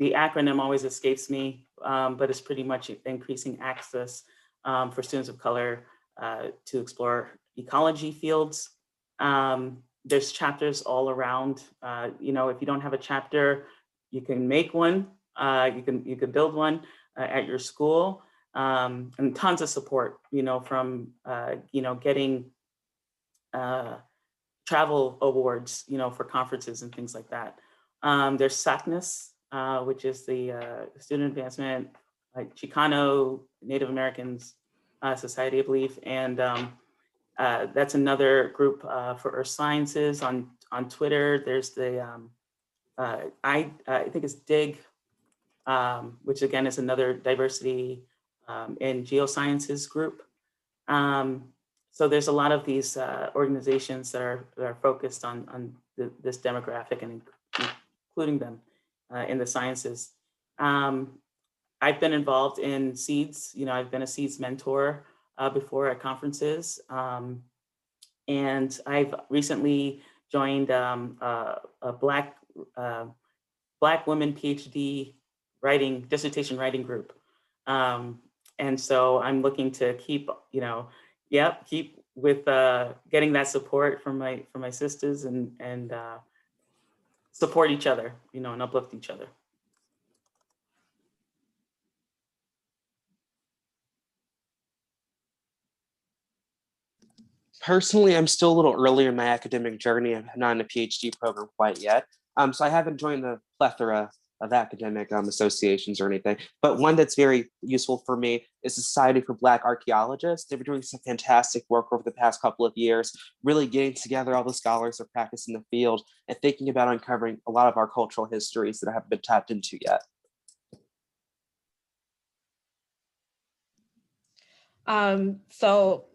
the acronym always escapes me, but it's pretty much increasing access for students of color to explore ecology fields. There's chapters all around. If you don't have a chapter, you can make one. You can build one at your school, and tons of support. From getting travel awards, for conferences and things like that. There's SACNAS, which is the Student Advancement, like Chicano Native Americans Society, I believe, and that's another group for earth sciences. On Twitter, there's the I think it's DIG, which again is another diversity in geosciences group. So there's a lot of these organizations that are focused on this demographic and including them in the sciences. I've been involved in SEEDS. I've been a SEEDS mentor before at conferences. And I've recently joined a Black women PhD dissertation writing group. And so I'm looking to keep with getting that support from my sisters and support each other, and uplift each other. Personally, I'm still a little earlier in my academic journey. I'm not in a PhD program quite yet. So I haven't joined the plethora of academic associations or anything, but one that's very useful for me is the Society for Black Archaeologists. They've been doing some fantastic work over the past couple of years, really getting together all the scholars that practice in the field and thinking about uncovering a lot of our cultural histories that haven't been tapped into yet. So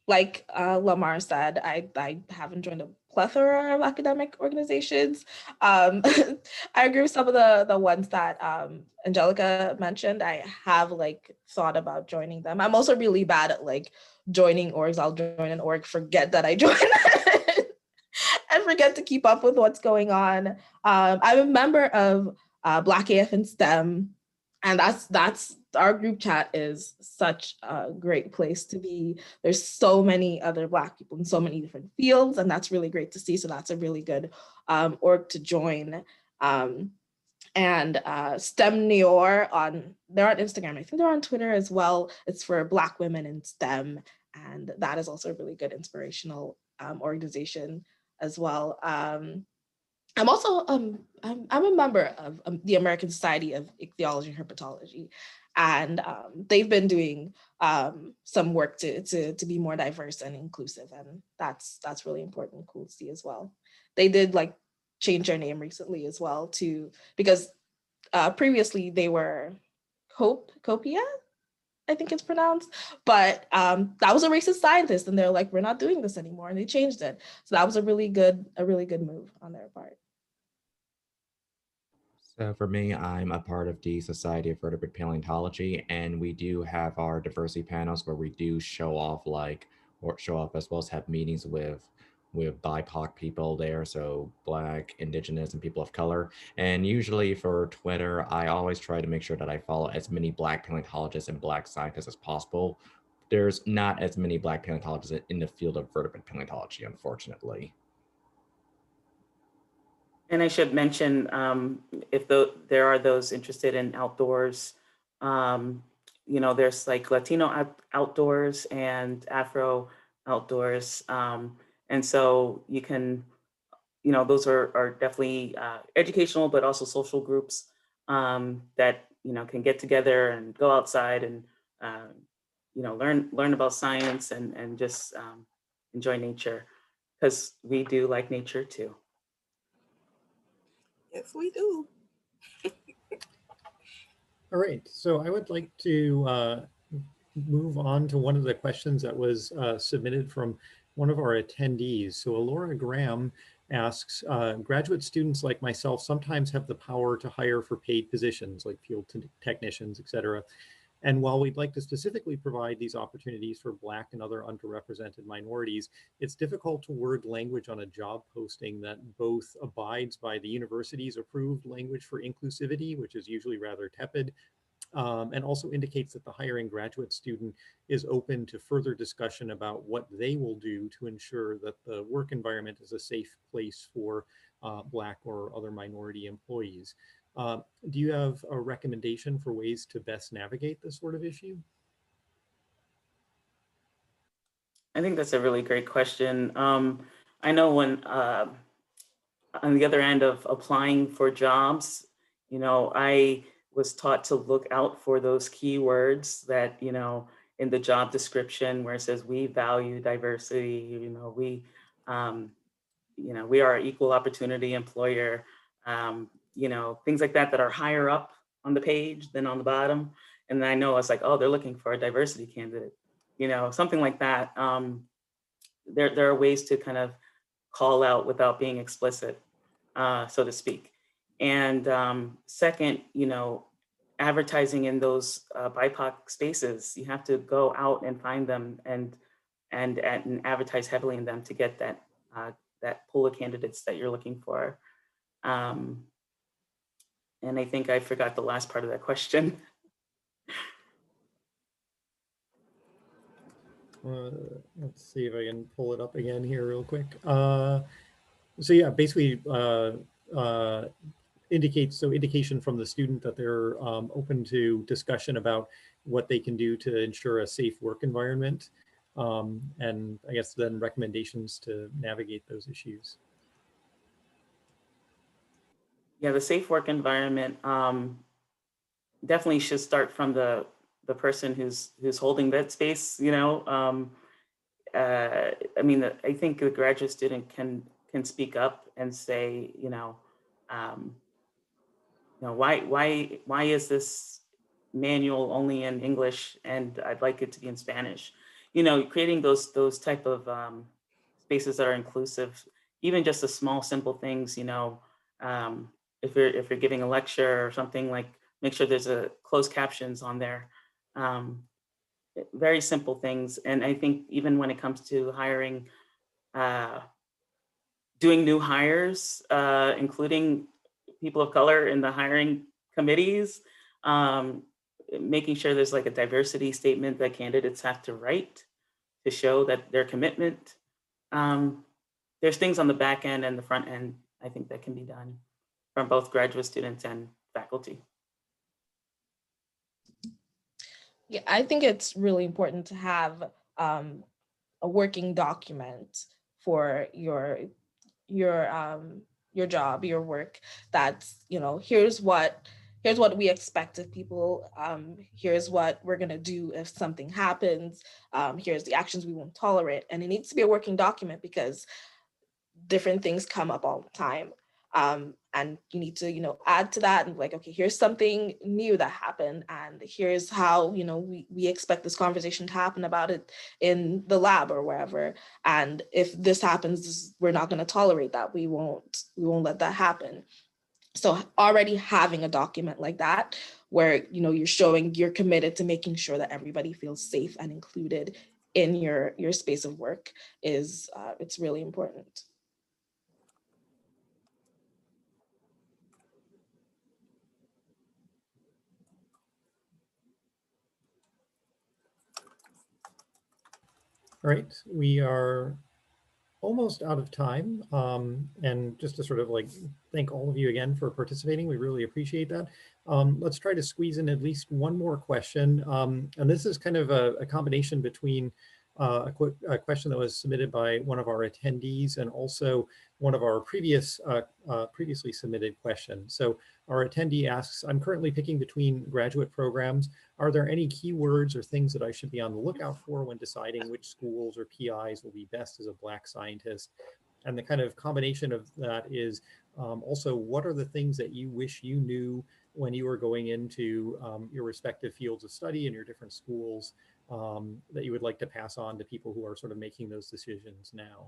like Lamar said, I haven't joined a plethora of academic organizations. I agree with some of the ones that Angelica mentioned. I have thought about joining them. I'm also really bad at joining orgs. I'll join an org, forget that I joined and forget to keep up with what's going on. I'm a member of Black AF in STEM, and that's our group chat is such a great place to be. There's so many other Black people in so many different fields, and that's really great to see. So that's a really good org to join. And STEM Neor they're on Instagram. I think they're on Twitter as well. It's for Black women in STEM, and that is also a really good inspirational organization as well. I'm also I'm a member of the American Society of Ichthyology and Herpetology, and they've been doing some work to be more diverse and inclusive, and that's really important and cool to see as well. They did change their name recently as well because previously they were Copia, I think it's pronounced, but that was a racist scientist, and they're like, we're not doing this anymore, and they changed it. So that was a really good move on their part. So for me, I'm a part of the Society of Vertebrate Paleontology, and we do have our diversity panels where we do show off as well as have meetings with BIPOC people there, so Black, Indigenous, and people of color. And usually for Twitter, I always try to make sure that I follow as many Black paleontologists and Black scientists as possible. There's not as many Black paleontologists in the field of vertebrate paleontology, unfortunately. And I should mention, if there are those interested in outdoors, there's like Latino outdoors and Afro outdoors. And so you can, those are definitely educational, but also social groups that, can get together and go outside and, learn about science and just enjoy nature, because we do like nature too. Yes, we do. All right, so I would like to move on to one of the questions that was submitted from one of our attendees. So Alora Graham asks, graduate students like myself sometimes have the power to hire for paid positions like field technicians, et cetera. And while we'd like to specifically provide these opportunities for Black and other underrepresented minorities, it's difficult to word language on a job posting that both abides by the university's approved language for inclusivity, which is usually rather tepid, and also indicates that the hiring graduate student is open to further discussion about what they will do to ensure that the work environment is a safe place for Black or other minority employees. Do you have a recommendation for ways to best navigate this sort of issue? I think that's a really great question. I know when on the other end of applying for jobs, I was taught to look out for those keywords that, in the job description where it says we value diversity, we are an equal opportunity employer, things like that are higher up on the page than on the bottom. And I know it's like, oh, they're looking for a diversity candidate, something like that. There are ways to kind of call out without being explicit, so to speak. And second, advertising in those BIPOC spaces, you have to go out and find them and advertise heavily in them to get that pool of candidates that you're looking for. And I think I forgot the last part of that question. Let's see if I can pull it up again here real quick. So yeah, basically indication from the student that they're open to discussion about what they can do to ensure a safe work environment. And I guess then recommendations to navigate those issues. Yeah, the safe work environment definitely should start from the person who's holding that space. I mean, I think the graduate student can speak up and say, why is this manual only in English and I'd like it to be in Spanish? Creating those type of spaces that are inclusive, even just the small, simple things. If you're giving a lecture or something, like make sure there's a closed captions on there. Very simple things. And I think even when it comes to hiring, doing new hires, including people of color in the hiring committees, making sure there's like a diversity statement that candidates have to write to show that their commitment. There's things on the back end and the front end, I think, that can be done from both graduate students and faculty. Yeah, I think it's really important to have a working document for your job, your work. That's, here's what we expect of people. Here's what we're gonna do if something happens. Here's the actions we won't tolerate. And it needs to be a working document because different things come up all the time. And you need to, add to that and like, okay, here's something new that happened. And here's how, we expect this conversation to happen about it in the lab or wherever. And if this happens, we're not going to tolerate that. We won't let that happen. So already having a document like that, where, you're showing you're committed to making sure that everybody feels safe and included in your space of work is, it's really important. All right, we are almost out of time. And just to sort of like thank all of you again for participating. We really appreciate that. Let's try to squeeze in at least one more question. And this is kind of a combination between a question that was submitted by one of our attendees and also one of our previously submitted questions. So our attendee asks, I'm currently picking between graduate programs. Are there any keywords or things that I should be on the lookout for when deciding which schools or PIs will be best as a Black scientist? And the kind of combination of that is also, what are the things that you wish you knew when you were going into your respective fields of study in your different schools that you would like to pass on to people who are sort of making those decisions now?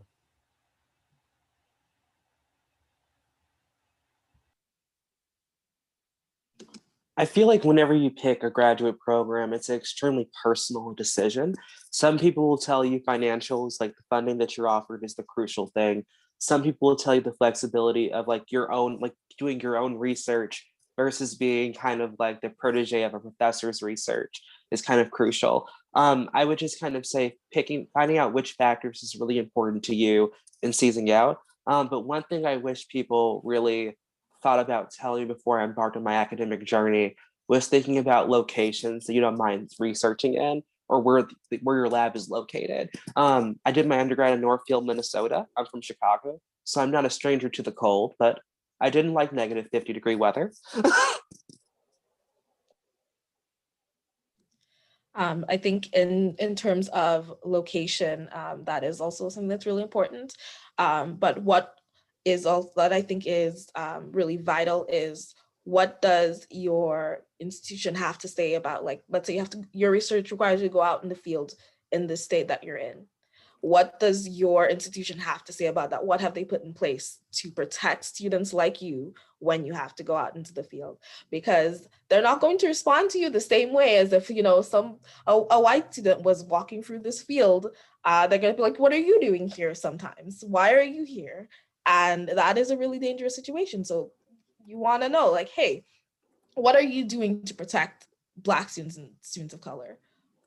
I feel like whenever you pick a graduate program, it's an extremely personal decision. Some people will tell you financials, like the funding that you're offered is the crucial thing. Some people will tell you the flexibility of like your own, like doing your own research versus being kind of like the protege of a professor's research is kind of crucial. I would just kind of say finding out which factors is really important to you and seizing out. But one thing I wish people really thought about telling me before I embarked on my academic journey was thinking about locations that you don't mind researching in or where your lab is located. I did my undergrad in Northfield, Minnesota. I'm from Chicago, so I'm not a stranger to the cold, but I didn't like negative 50-degree weather. I think in terms of location, that is also something that's really important. But what is also that I think is really vital is, what does your institution have to say about, like, let's say your research requires you to go out in the field in the state that you're in. What does your institution have to say about that? What have they put in place to protect students like you when you have to go out into the field? Because they're not going to respond to you the same way as if, you know, a white student was walking through this field. They're going to be like, what are you doing here sometimes? Why are you here? And that is a really dangerous situation. So you want to know, like, hey, what are you doing to protect Black students and students of color?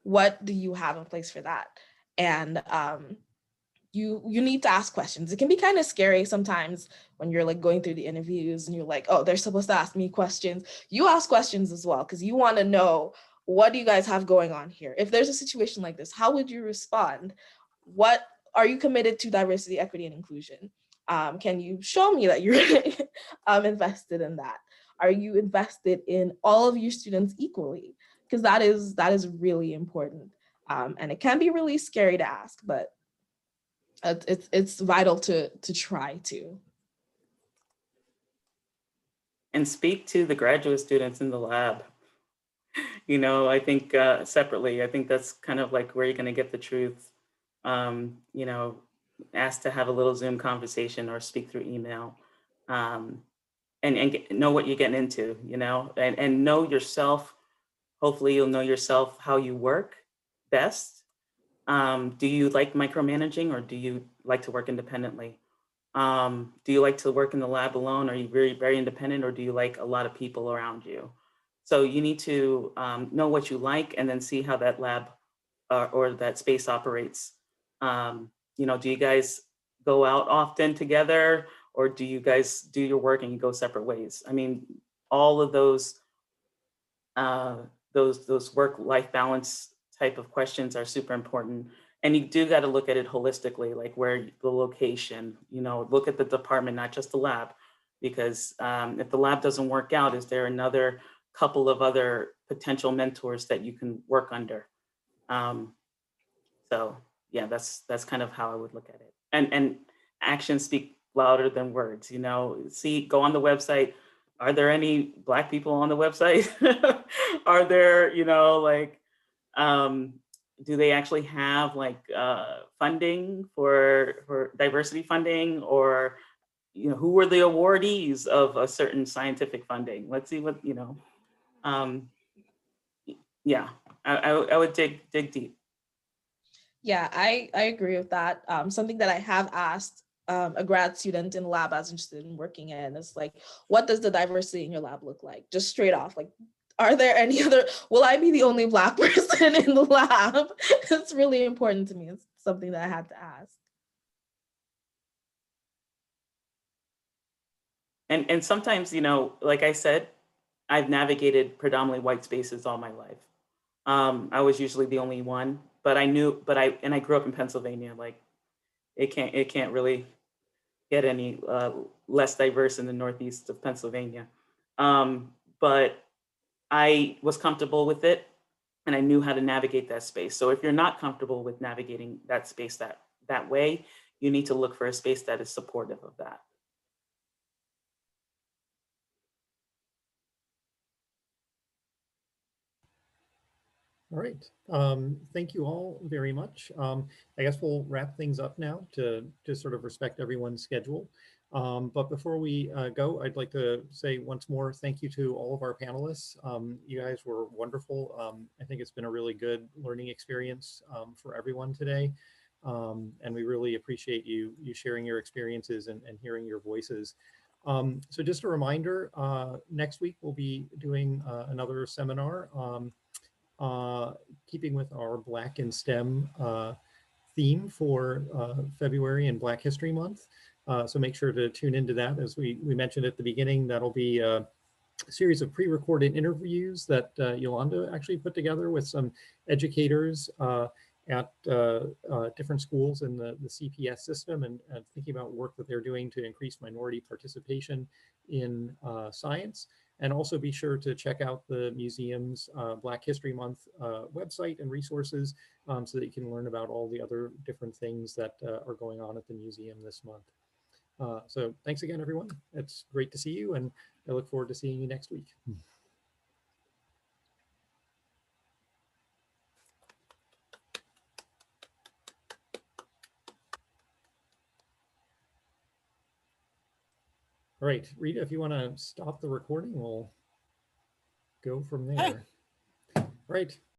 What do you have in place for that? And you need to ask questions. It can be kind of scary sometimes when you're like going through the interviews and you're like, oh, they're supposed to ask me questions. You ask questions as well, because you want to know, what do you guys have going on here? If there's a situation like this, how would you respond? What are you committed to diversity, equity, and inclusion? Can you show me that you're invested in that? Are you invested in all of your students equally? Because that is really important. And it can be really scary to ask, but it's vital to try to. And speak to the graduate students in the lab. You know, I think separately, I think that's kind of like where you're going to get the truth. You know, ask to have a little Zoom conversation or speak through email, and know what you're getting into, you know, and know yourself. Hopefully you'll know yourself, how you work best. Do you like micromanaging, or do you like to work independently? Do you like to work in the lab alone? Are you very, very independent, or do you like a lot of people around you? So you need to know what you like, and then see how that lab or that space operates. You know, do you guys go out often together, or do you guys do your work and you go separate ways? I mean, all of those work-life balance type of questions are super important. And you do got to look at it holistically, like where the location, you know, look at the department, not just the lab, because if the lab doesn't work out, is there another couple of other potential mentors that you can work under? So yeah, that's kind of how I would look at it. And actions speak louder than words, you know. Go on the website. Are there any Black people on the website? Are there, you know, like, do they actually have like funding for diversity funding, or, you know, who were the awardees of a certain scientific funding? Let's see what, you know, yeah, I would dig deep. Yeah, I agree with that. Something that I have asked a grad student in the lab I was interested in working in is like, what does the diversity in your lab look like? Just straight off, like, are there any other, will I be the only Black person in the lab? It's really important to me. It's something that I had to ask. And sometimes, you know, like I said, I've navigated predominantly white spaces all my life. I was usually the only one, but I grew up in Pennsylvania. Like it can't really get any less diverse in the Northeast of Pennsylvania. But I was comfortable with it and I knew how to navigate that space. So if you're not comfortable with navigating that space that way, you need to look for a space that is supportive of that. All right. Thank you all very much. I guess we'll wrap things up now to sort of respect everyone's schedule. But before we go, I'd like to say once more, thank you to all of our panelists. You guys were wonderful. I think it's been a really good learning experience for everyone today. And we really appreciate you sharing your experiences and hearing your voices. So just a reminder, next week we'll be doing another seminar. Keeping with our Black in STEM theme for February and Black History Month. So make sure to tune into that. As we mentioned at the beginning, that'll be a series of pre-recorded interviews that Ylanda actually put together with some educators at different schools in the CPS system and thinking about work that they're doing to increase minority participation in science. And also be sure to check out the museum's Black History Month website and resources so that you can learn about all the other different things that are going on at the museum this month. So thanks again, everyone. It's great to see you, and I look forward to seeing you next week. All right, Rita, if you want to stop the recording, we'll go from there. Hey. All right.